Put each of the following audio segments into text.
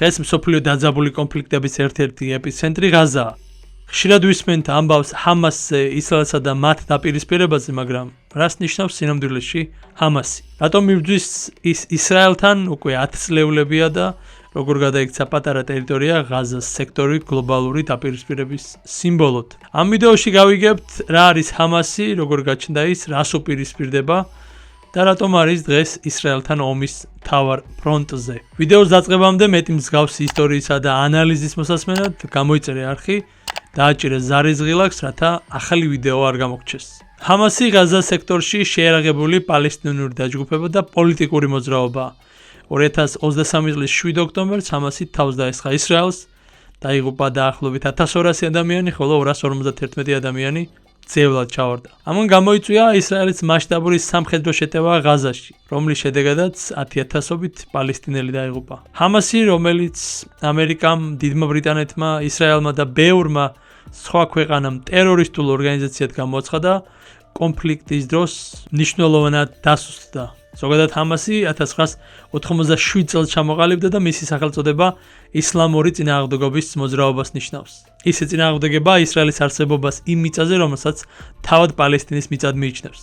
დღეს მსოფლიო დაძაბული კონფლიქტების ერთ-ერთი ეპიცენტრი ღაზაა. ხშირად ვისმენთ ამბავს ჰამასზე, ისრაელსა და მათ დაპირისპირებაზე, მაგრამ რას ნიშნავს სინამდვილეში ჰამასი? რატომ მივძვის ის ისრაელთან უკვე 10 წლეულებია და როგორ გადაიქცა პატარა ტერიტორია ღაზას სექტორი გლობალური დაპირისპირების სიმბოლოდ? ამ ვიდეოში გავიგებთ რა არის ჰამასი, როგორ გაჩნდა ის, რას უპირისპირდება და რატომ არის დღეს ისრაელთან ომის მთავარ ფრონტზე. ვიდეოს დაწყებამდე მეტი მსგავსი ისტორიისა და ანალიზის მოსასმენად გამოიწერე არხი, დააჭირე ზარის ღილაკს, რათა ახალი ვიდეო არ გამოგჩეს. ჰამასი ღაზას სექტორში შეიარაღებული პალესტინური დაჯგუფება და პოლიტიკური მოძრაობაა. 2023 წლის 7 ოქტომბერს ჰამასი თავს დაესხა ისრაელს, დაიღუპა დაახლოებით 1200 ადამიანი, ხოლო 251 ადამიანი ძევლად ჩავარდა. ამან გამოიწვია ისრაელის მასშტაბური სამხედრო შეტევა ღაზაში, რომლის შედეგადაც 10,000-ობით პალესტინელი დაიღუპა. ჰამასი, რომელიც ამერიკამ, დიდმა ბრიტანეთმა, ისრაელმა და ბევრმა სხვა ქვეყანამ ტერორისტულ ორგანიზაციად გამოაცხადა, კონფლიქტის დროს მნიშვნელოვნად დასუსტდა. ზოგადად ჰამასი 1987 წელს ჩამოყალიბდა და მისი სახელწოდება ისლამური წინააღმდეგობის მოძრაობას ნიშნავს. ისე წინააღმდეგება ისრაელის არსებობას იმ მიწაზე, რომელსაც თავად პალესტინის მიწად მიიჩნევს.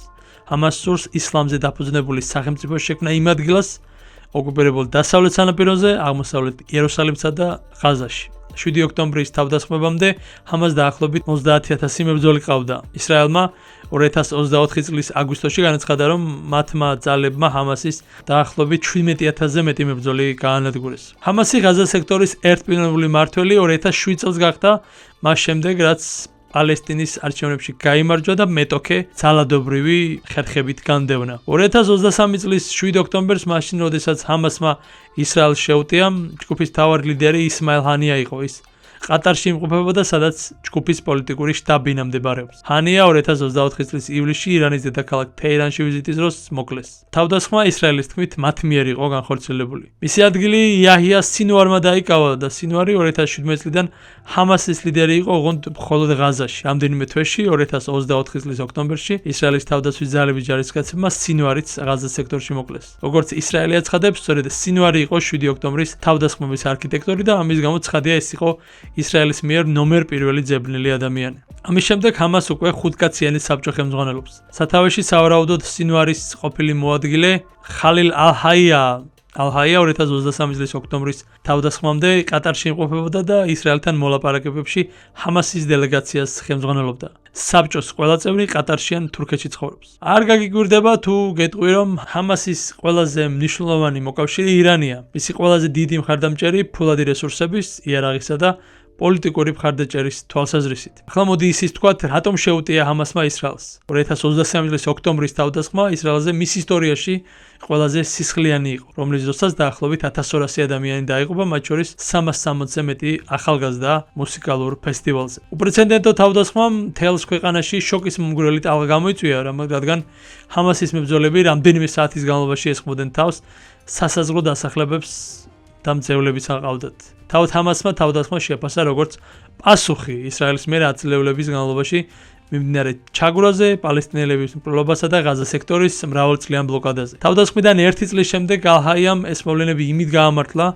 ჰამასს სურს ისლამზე დაფუძნებული სახელმწიფო შექმნა იმ ადგილას, ოკუპირებულ დასავლეთ სანაპიროზე, აღმოსავლეთ იერუსალიმსა და ღაზაში. 7 ოქტომბრის თავდასხმებამდე ჰამას დაახლოებით 30,000 მებრძოლი ყავდა. ისრაელმა 2024 წლის აგვისტოში განაცხადა, რომ მათმა ძალებმა ჰამასის დაახლოებით 17,000-ზე მეტი მებრძოლი გაანადგურეს. ჰამასი ღაზას სექტორის ერთპიროვნული მმართველი 2007 წელს გახდა, მას შემდეგ რაც პალესტინის არჩევნებში გაიმარჯვა და მეტოქე ძალადობრივი ხერხებით განდევნა. 2023 წლის 7 ოქტომბერს, მაშინ როდესაც ჰამასმა ისრაელს შეუტია, ჯგუფის მთავარი ლიდერი ისმაილ ჰანია იყო ის. ყატარში იმყოფებოდა, სადაც ჯგუფის პოლიტიკური შტაბ-ბინა მდებარეობს. ჰანია 2024 წლის ივლისში ირანის დედაქალაქ თეირანში ვიზიტის დროს მოკლეს. თავდასხმა ისრაელის თქმით მათ მიერ იყო განხორციელებული. მისი ადგილი იაჰია სინვარმა დაიკავა და სინვარი 2017 წლიდან ჰამასის ლიდერი იყო ოღონდ მხოლოდ ღაზაში. რამდენიმე თვეში 2024 წლის ოქტომბერში ისრაელის თავდაცვის ძალების ჯარისკაცებმა სინვარიც ღაზას სექტორში მოკლეს. როგორც ისრაელი აცხადებს, სწორედ სინვარი იყო 7 ოქტომბრის თავდასხმების არქიტექტორი და ამის გამო ცხადია ეს იყო ისრაელის მიერ ნომერ პირველი ძებნილი ადამიანი. ამის შემდეგ ჰამას უკვე 5-კაციანი საბჭო ხელმძღვანელობს. სათავეში სავარაუდოდ სინვარის ყოფილი მოადგილე ხალილ ალ-ჰაია 2023 წლის ოქტომბრის თავდასხმამდე ყატარში იმყოფებოდა და ისრაელთან მოლაპარაკებებში ჰამასის დელეგაციას ხელმძღვანელობდა. საბჭოს ყველა წევრი ყატარში ან თურქეთში ცხოვრობს. არ გაგიგვირდება თუ გეტყვი, რომ ჰამასის ყველაზე მნიშვნელოვანი მოკავშირე ირანია. მისი ყველაზე დიდი მხარდამჭერი ფულადი რესურსების, იარაღისა და პოლიტიკური მხარდაჭერის თვალსაზრისით. ახლა მოდი ისიც ვთქვათ, რატომ შეუტია ჰამასმა ისრაელს. 2023 წლის ოქტომბრის თავდასხმა ისრაელზე მის ისტორიაში ყველაზე სისხლიანი იყო, რომლის დროსაც დაახლოებით 1200 ადამიანი დაიღუპა, მათ შორის 360-ზე მეტი ახალგაზრდა მუსიკალურ ფესტივალზე. უპრეცედენტო თავდასხმამ მთელს ქვეყანაში შოკის მომგვრელი ტალღა გამოიწვია, რადგან ჰამასის მებრძოლები რამდენიმე საათის განმავლობაში ესხმოდნენ თავს სასაზღვრო დასახლებებს და მძევლებს აყავდათ. თავად ჰამასმა თავდასხმა შეაფასა როგორც პასუხი ისრაელის მიერ 10 წლეულების განმავლობაში მიმდინარე ჩაგვრაზე, პალესტინელების მკვლელობასა და ღაზას სექტორის მრავალწლიან ბლოკადაზე. თავდასხმიდან 1 წლის შემდეგ ალ-ჰაიამ ეს მოვლენები იმით გაამართლა,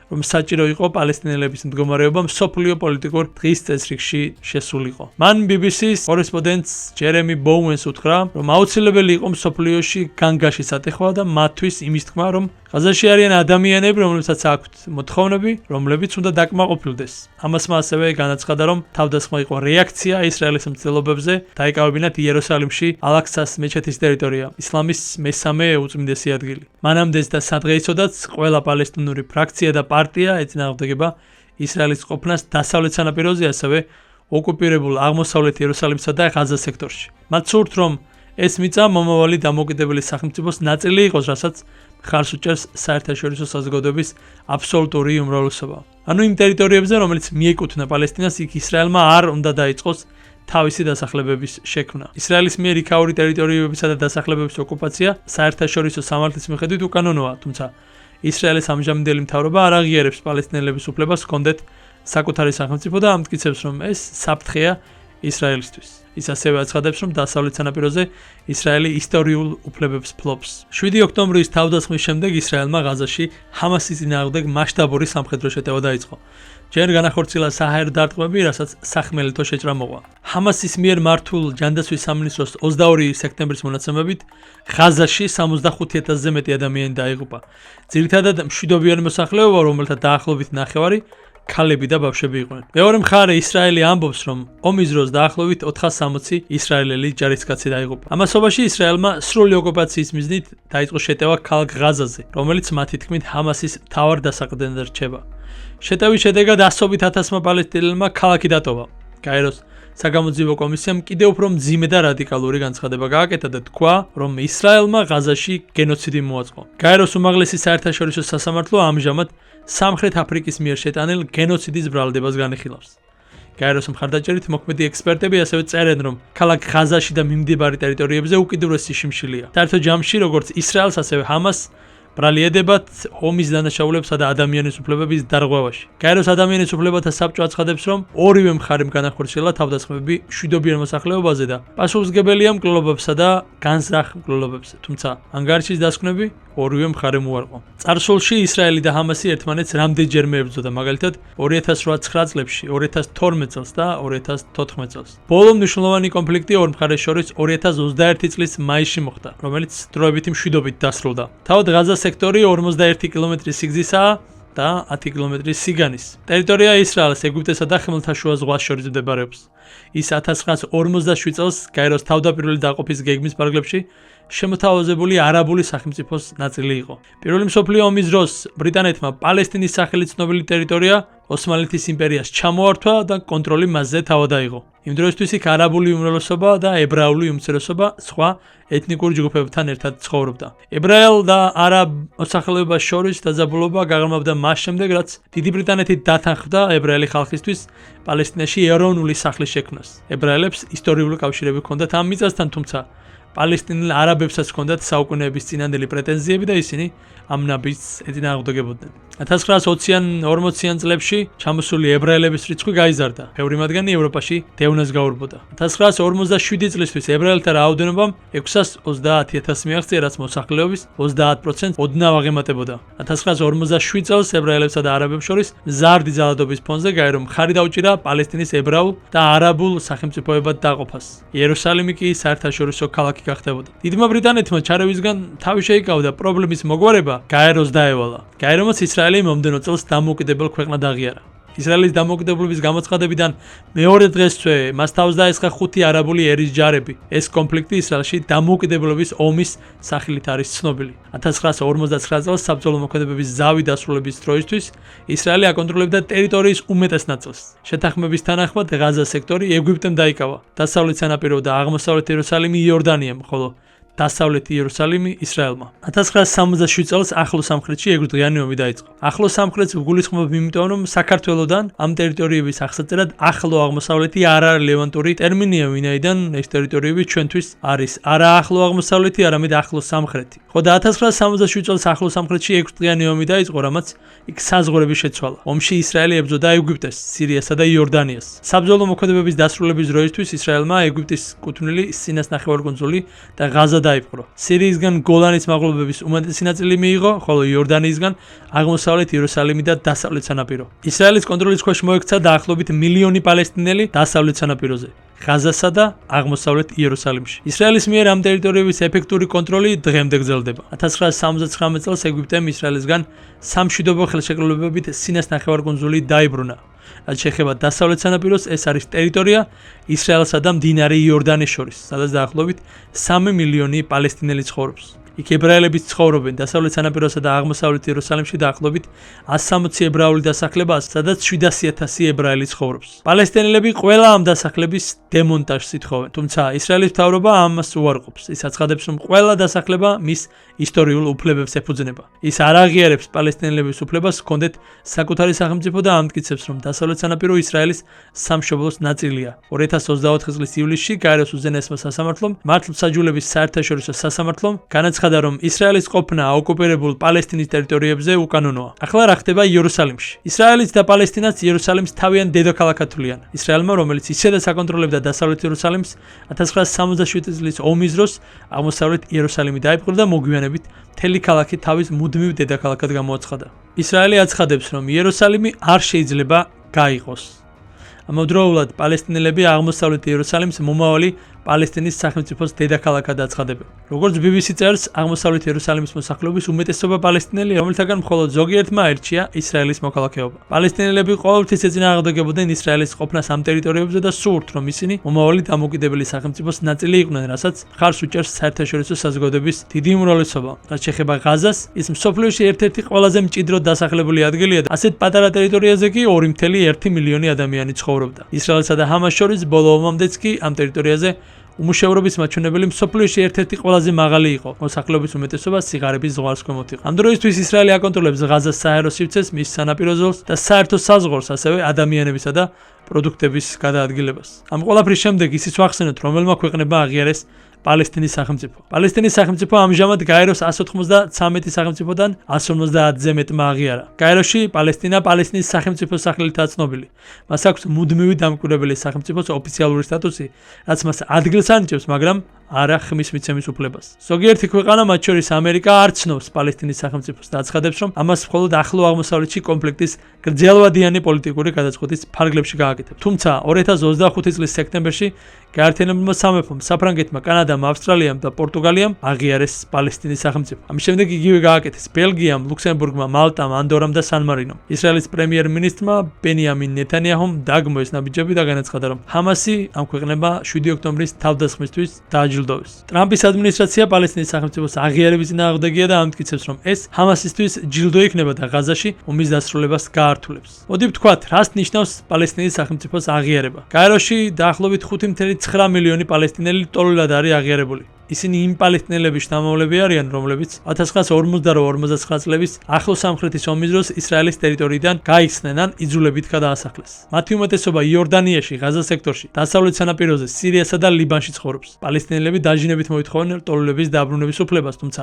რომ საჭირო იყო პალესტინელების მდგომარეობა მსოფლიო პოლიტიკურ დღის წესრიგში შესულიყო. მან BBC-ს კორესპონდენტს ჯერემი ბოუენს უთხრა, რომ აუცილებელი იყო მსოფლიოში განგაში სატეხვა და მათთვის იმის თქმა, რომ ღაზაში არიან ადამიანები, რომლებსაც აქვთ მოთხოვნები, რომლებიც უნდა დაკმაყოფილდეს. ამასმა ასევე განაცხადა, რომ თავდასხმა იყო რეაქცია ისრაელის მცდელობებზე დაიკავებინათ იერუსალიმში ალ-აქსას მეჩეთის ტერიტორია, ისლამის მესამე უწმინდესი ადგილი. მანამდეც და სადღეისოდაც ყველა პალესტინური ფრაქცია და პარტია ეწინააღმდეგება ისრაელის ყოფნას დასავლეთ სანაპიროზე, ასევე ოკუპირებულ აღმოსავლეთ იერუსალიმსა და ღაზას სექტორში. მათ სურთ, რომ ეს მიწა მომავალი დამოუკიდებელი სახელმწიფოს ნაწილი იყოს, რასაც ხარს უჭერს საერთაშორისო საზოგადოების აბსოლუტური უმრავლესობა. ანუ იმ ტერიტორიებზე, რომელიც მიეკუთვნა პალესტინას, იქ ისრაელმა არ უნდა დაიწყოს თავისი დასახლებების შექმნა. ისრაელის მიერ იქაური ტერიტორიებისა და დასახლებების ოკუპაცია საერთაშორისო სამართლის მიხედვით უკანონოა, თუმცა ისრაელის ამჟამინდელი მთავრობა არ აღიარებს პალესტინელების უფლებას ჰქონდეთ საკუთარი სახელმწიფო და ამტკიცებს, რომ ეს საფრთხეა ისრაელისთვის. ის ასევე აცხადებს, რომ დასავლეთ სანაპიროზე ისრაელი ისტორიულ უფლებებს ფლობს. 7 ოქტომბრის თავდასხმის შემდეგ ისრაელმა ღაზაში ჰამასის წინააღმდეგ მასშტაბური სამხედრო შეტევა დაიწყო. ჯერ განახორციელა საჰაერო დარტყმები, რასაც სახმელეთო შეჭრა მოყვა. ჰამასის მიერ მართულ ჯანდაცვის სამინისტროს 22 სექტემბრის მონაცემებით ღაზაში 65,000-ზე მეტი ადამიანი დაიღუპა. ძირითადად მშვიდობიანი მოსახლეობა, რომელთა დაახლოებით ნახევარი ქალები და ბავშვები იყვნენ. მეორე მხარე ისრაელი ამბობს, რომ ომის დროს დაახლოებით 460 ისრაელელი ჯარისკაცი დაიღუპა. ამასობაში ისრაელმა სრული ოკუპაციის მიზნით დაიწყო შეტევა ქალაქ ღაზაზე, რომელიც მათი თქმით ჰამასის მთავარ დასაყრდენად რჩება. შეტევის შედეგად ასობით ათასმა პალესტინელმა ქალაქი დატოვა. გაეროს საგამოძიებო კომისიამ კიდევ უფრო მძიმე და რადიკალური განცხადება გააკეთა და თქვა, რომ ისრაელმა ღაზაში გენოციდი მოაწყო. გაეროს უმაღლესი საერთაშორისო სასამართლო ამჟამად სამხრეთ აფრიკის მიერ შეტანილ გენოციდის ბრალდებას განიხილავს. გაეროს მხარდაჭერით მოქმედი ექსპერტები ასევე წერენ, რომ ქალაქ ღაზაში და მიმდებარე ტერიტორიებზე უკიდურესი შიმშილია. საერთო ჯამში, როგორც ისრაელს, ასევე ჰამას ბრალი ედებათ ომის დანაშაულებსა და ადამიანის უფლებების დარღვევაში. გაეროს ადამიანის უფლებათა საბჭო აცხადებს, რომ ორივე მხარემ განახორციელა თავდასხმები მშვიდობიან მოსახლეობაზე და პასუხისმგებელია მკვლელობებსა და განზრახ მკვლელობებზე. თუმცა ანგარიშის დასკვნები ორივე მხარემ უარყო. წარსულში ისრაელი და ჰამასი ერთმანეთს რამდენჯერმე ებრძოდა, მაგალითად 2008-9 წლებში, 2012 წელს და 2014 წელს. ბოლო მნიშვნელოვანი კონფლიქტი ორ მხარეს შორის 2021 წლის მაისში მოხდა, რომელიც დროებითი მშვიდობით დასრულდა. თავად ღაზას სექტორი 41 კილომეტრის სიგრძისაა და 10 კილომეტრის სიგანის. ტერიტორია ისრაელს, ეგვიპტესა და ხმელთაშუა ზღვას შორის მდებარეობს. ის 1947 წელს გაეროს თავდაპირველი დაყოფის გეგმის პარაგრაფში შემოთავაზებული არაბული სახელმწიფოს ნაწილი იყო. პირველი მსოფლიო ომის დროს ბრიტანეთმა პალესტინის სახელით ცნობილი ტერიტორია ოსმალეთის იმპერიას ჩამოართვა და კონტროლი მასზე თავად აიღო. იმ დროისთვის იქ არაბული უმრავლესობა და ებრაული უმცირესობა სხვა ეთნიკურ ჯგუფებთან ერთად ცხოვრობდა. ებრაელ და არაბ მოსახლეობას შორის დაძაბულობა გაღრმავდა მას შემდეგ, რაც დიდი ბრიტანეთი დათანხმდა ებრაელი ხალხისთვის პალესტინაში ეროვნული სახლის შექმნას. ებრაელებს ისტორიული კავშირები ჰქონდათ ამ მიწასთან, თუმცა პალესტინელ არაბებსაც ჰქონდათ საუკუნეების წინანდელი პრეტენზიები და ისინი ამ ნაბიჯს ეწინააღმდეგებოდნენ. 1920-40 წლებში ჩამოსული ებრაელების რიცხვი გაიზარდა. ბევრი მათგანი ევროპაში დევნას გაურბოდა. 1947 წლისთვის ებრაელთა რაოდენობამ 630,000 მიაღწია, რაც მოსახლეობის 30% ოდნავ აღემატებოდა. 1947 წელს ებრაელებსა და არაბებს შორის მზარდი ძალადობის ფონზე გაერო მხარი დაუჭირა პალესტინის ებრაულ და არაბულ სახელმწიფოებად დაყოფას. იერუსალიმი კი საერთაშორისო ქალაქი გახდებოდა. დიდმა ბრიტანეთმა ჩარევისგან თავი შეიკავდა, პრობლემის მოგვარება გაეროს დაევალა. გაერომაც ისრაელი მომდენო წელს დამოუკიდებელ ქვეყნად აღიარა. ისრაელის დამოუკიდებლობის გამოცხადებიდან მეორე დღესვე მას თავს დაესხა 5 არაბული ერის ჯარები. ეს კონფლიქტი ისრაელში დამოუკიდებლობის ომის სახელით არის ცნობილი. 1949 წელს საბრძოლო მოქმედებების ზავი დასრულების დროისთვის ისრაელი აკონტროლებდა ტერიტორიის უმეტეს ნაწილს. შეთანხმების თანახმად ღაზას სექტორი ეგვიპტემ დაიკავა. დასავლეთ სანაპირო და აღმოსავლეთ იერუსალიმი იორდანიამ, ხოლო დასავლეთ იერუსალიმი ისრაელმა. 1967 წელს ახლო სამხრეთში ეგვიპტიანი ომი დაიწყო. ახლო სამხრეთს ვგულისხმობ იმიტომ, რომ საქართველოდან ამ ტერიტორიების აღსაწერად ახლო აღმოსავლეთი არ არის ლევანტური ტერმინია, ვინაიდან ეს ტერიტორიები ჩვენთვის არის არა ახლო აღმოსავლეთი, არამედ ახლო სამხრეთი. ხო და 1967 წელს ახლო სამხრეთში ეგვიპტიანი ომი დაიწყო, რამაც იქ საზღვრები შეცვალა. ომში ისრაელი ებრძოდა ეგვიპტეს, სირიასა და იორდანიას. საბრძოლო მოქმედებების დასრულების დროისთვის ისრაელმა ეგვიპტის კუთვნილი სინას ნახევარკუნძული და ღაზა დაიპყრო. სირიისგან გოლანის მაღლობების უმეტესი ნაწილი მიიღო, ხოლო იორდანიისგან აღმოსავლეთ იერუსალიმი და დასავლეთ სანაპირო. ისრაელის კონტროლის ქვეშ მოექცა დაახლოებით მილიონი პალესტინელი დასავლეთ სანაპიროზე, ღაზასა და აღმოსავლეთ იერუსალიმში. ისრაელის მიერ ამ ტერიტორიების ეფექტური კონტროლი დღემდე გრძელდება. 1979 წელს ეგვიპტემ ისრაელისგან სამშვიდობო ხელშეკრულებებით სინას ნახევარკუნძული დაიბრუნა. რაც შეეხება დასავლეთ სანაპიროს, ეს არის ტერიტორია ისრაელსა და მდინარე იორდანეს შორის, სადაც დაახლოებით 3 მილიონი პალესტინელი ცხოვრობს. იქ ებრაელებიც ცხოვრობენ დასავლეთ სანაპიროსა და აღმოსავლეთ იერუსალიმში დაახლოებით 160 ებრაული დასახლება, სადაც 700,000 ებრაელი ცხოვრობს. პალესტინელები ყველა ამ დასახლების დემონტაჟს ითხოვენ, თუმცა ისრაელის მთავრობა ამას უარყოფს. ის აცხადებს, რომ ყველა დასახლება მის ისტორიულ უფლებებს ეფუძნება. ის არ აღიარებს პალესტინელების უფლებას ჰქონდეთ საკუთარი სახელმწიფო და ამტკიცებს, რომ დასავლეთ სანაპირო ისრაელის სამშობლოს ნაწილია. 2024 წლის ივლისში გაეროს უზენაესმა სასამართლომ, მართლმსაჯულების საერთაშორისო სასამართლომ განაცხადა, განაცხადა, რომ ისრაელის ყოფნა ოკუპირებულ პალესტინის ტერიტორიებზე უკანონოა. ახლა რა ხდება იერუსალიმში? ისრაელიც და პალესტინაც იერუსალიმს თავიანთ დედაქალაქად თვლიან. ისრაელმა, რომელიც ისედაც აკონტროლებდა დასავლეთ იერუსალიმს, 1967 წლის ომის დროს აღმოსავლეთ იერუსალიმი დაიპყრო და მოგვიანებით მთელი ქალაქი თავის მუდმივ დედაქალაქად გამოაცხადა. ისრაელი აცხადებს, რომ იერუსალიმი არ შეიძლება გაიყოს. ამავდროულად პალესტინელები აღმოსავლეთ იერუსალიმს მომავალი პალესტინის სახელმწიფოს დედაქალაქად აცხადებენ. როგორც BBC წერს, აღმოსავლეთ იერუსალიმის მოსახლეობის უმეტესობა პალესტინელი, რომელთაგან მხოლოდ ზოგიერთმა აირჩია ისრაელის მოქალაქეობა. პალესტინელები ყოველთვის ეწინააღმდეგებოდნენ ისრაელის ყოფნას ამ ტერიტორიებზე და სურთ, რომ ისინი მომავალი დამოუკიდებელი სახელმწიფოს ნაწილი იყვნენ, რასაც მხარს უჭერს საერთაშორისო საზოგადოების დიდი უმრავლესობა. რაც შეეხება ღაზას, ის მსოფლიოში ერთ-ერთი ყველაზე მჭიდროდ დასახლებული ადგილია და ასეთ პატარა ტერიტორიაზე კი 2.1 მილიონი ადამიანი ცხოვრობდა. ისრაელსა და ჰამას შორის ბოლო ომამდეც კი ამ ტერიტორიაზე უმუშევრობის მაჩვენებელი მსოფლიოში ერთ-ერთი ყველაზე მაღალი იყო. მოსახლეობის უმეტესობა სიღარიბის ზღვარს ქვემოთ იყო. ამ დროისთვის ისრაელი აკონტროლებს ღაზას საჰაერო სივრცეს, მის სანაპირო ზოლს და საერთო საზღვარს, ასევე ადამიანებისა და პროდუქტების გადაადგილებას. ამ ყველაფრის შემდეგ ისიც ვახსენოთ, რომელმა ქვეყნებმა აღიარეს პალესტინის სახელმწიფო. პალესტინის სახელმწიფო ამჟამად გაეროს 193 სახელმწიფოდან 150-ზე მეტმა აღიარა. გაეროში პალესტინა პალესტინის სახელმწიფოს სახელითაა ცნობილი. მას აქვს მუდმივი დამკვირვებელი სახელმწიფოს ოფიციალური სტატუსი, რაც მას ადგილს ანიჭებს, მაგრამ არა ხმის მიცემის უფლებას. ზოგიერთი ქვეყანა, მათ შორის ამერიკა, არ ცნობს პალესტინის სახელმწიფოს და აცხადებს, რომ ამას მხოლოდ ახლო აღმოსავლეთში კონფლიქტის გრძელვადიანი პოლიტიკური გადაწყვეტის ფარგლებში გააკეთებს. თუმცა 2025 წლის სექტემბერში გაერთიანებულმა სამეფომ, საფრანგეთმა, კანადამ, ავსტრალიამ და პორტუგალიამ აღიარეს პალესტინის სახელმწიფო. ამის შემდეგ იგივე გააკეთეს ბელგიამ, ლუქსემბურგმა, მალტამ, ანდორამ და სან-მარინომ. ისრაელის პრემიერ-მინისტრმა ბენიამინ ნეთანიაჰუმ დაგმო ეს ნაბიჯები და განაცხადა, რომ ჰამასი ამ ქვეყნებმა 7 ოქტომბრის თავდასხმისთვის დააჯილდოვეს. ტრამპის ადმინისტრაცია პალესტინის სახელმწიფოს აღიარების წინააღმდეგია და ამტკიცებს, რომ ეს ჰამასისთვის ჯილდო იქნება და ღაზაში ომის დასრულებას გაართულებს. მოდი ვთქვათ, რას ნიშნავს პალესტინის სახელმწიფოს აღიარება. გაეროში დაახლოებით 5.9 მილიონი პალესტინელი ტოლად არის აღიარებული. ისინი იმ პალესტინელების შთამომავლები არიან, რომლებიც 1948-49 წლების ახლო სამხრეთის ომის დროს ისრაელის ტერიტორიიდან გაიხსნენ ან იძულებით გადაასახლეს. მათი უმეტესობა იორდანიაში, ღაზას სექტორში, დასავლეთ სანაპიროზე, სირიასა და ლიბანში ცხოვრობს. პალესტინელები დაჟინებით მოითხოვენ ტოლების დაბრუნების უფლებას, თუმცა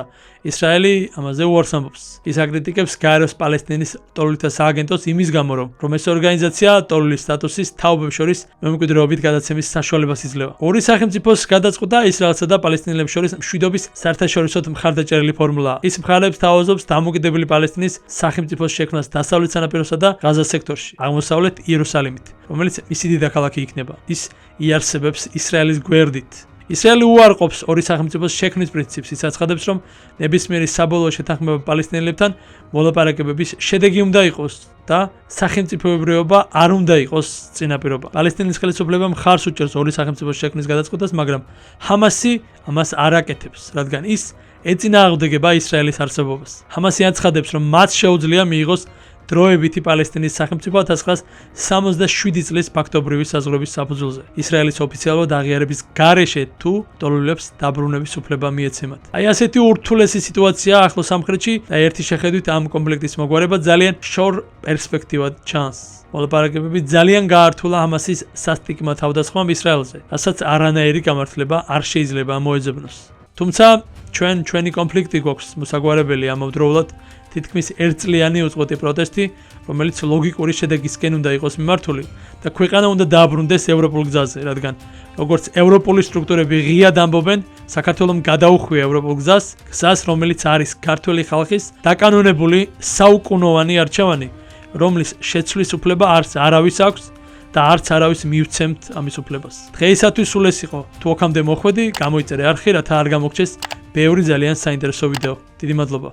ისრაელი ამაზე უარს ამბობს. ის აკრიტიკებს გაეროს პალესტინის ტოლთა სააგენტოს იმის გამო, რომ ეს ორგანიზაცია ტოლის სტატუსის თაობებს შორის მემკვიდრეობით გადაცემის საშუალებას იძლევა. ორი სახელმწიფოს გადაწყვეტა ისრაელსა და პალესტინელებს შორის მშვიდობის საერთაშორისო მხარდაჭერილი ფორმულაა. ის მხარებს თავაზობს დამოუკიდებელი პალესტინის სახელმწიფოს შექმნას დასავლეთ სანაპიროსა და ღაზას სექტორში, აღმოსავლეთ იერუსალიმით, რომელიც მისი დედაქალაქი იქნება. ის იარსებებს ისრაელის გვერდით. ისრაელი უარყოფს ორი სახელმწიფოს შექმნის პრინციპს, ის აცხადებს, რომ ნებისმიერი საბოლოო შეთანხმება პალესტინელებთან მოლაპარაკებების შედეგი უნდა იყოს და სახელმწიფოებრიობა არ უნდა იყოს წინაპირობა. პალესტინის ხელისუფლება მხარს უჭერს ორი სახელმწიფოს შექმნის გადაწყვეტას, მაგრამ ჰამასი ამას არ აკეთებს, რადგან ის ეწინააღმდეგება ისრაელის არსებობას. ჰამასი აცხადებს, რომ მათ შეუძლია მიიღოს დროებითი პალესტინის სახელმწიფო 1967 წლის ფაქტობრივი საზღვრების საფუძველზე. ისრაელის ოფიციალურად აღიარების გარეშე თუ ტოლულებს დაბრუნების უფლება მიეცემათ. აი ასეთი ურთულესი სიტუაცია ახლო სამხრეთში და ერთი შეხედვით ამ კონფლიქტის მოგვარება ძალიან შორ პერსპექტივად ჩანს. მოლაპარაკებები ძალიან გაართულა ჰამასის სასტიკმა თავდასხმამ ისრაელზე, რასაც არანაირი გამართლება არ შეიძლება მოეძებნოს. თუმცა ჩვენი კონფლიქტი გვაქვს მოსაგვარებელი ამავდროულად თითქმის ერთწლიანი უწყვეტი პროტესტი, რომელიც ლოგიკური შედეგისკენ უნდა იყოს მიმართული და ქვეყანა უნდა დააბრუნდეს ევროპულ გზაზე, რადგან როგორც ევროპული სტრუქტურები ღიად ამბობენ, საქართველომ გადაუხვია ევროპულ გზას, რომელიც არის ქართველი ხალხის დაკანონებული საუკუნოვანი არჩევანი, რომლის შეცვლის უფლება არც არავის აქვს და არც არავის მივცემთ ამის უფლებას. დღეისათვის სულ ეს იყო. თუ აქამდე მოხვედი, გამოიწერე არხი, რათა არ გამოგჩეს ბევრი ძალიან საინტერესო ვიდეო. დიდი მადლობა.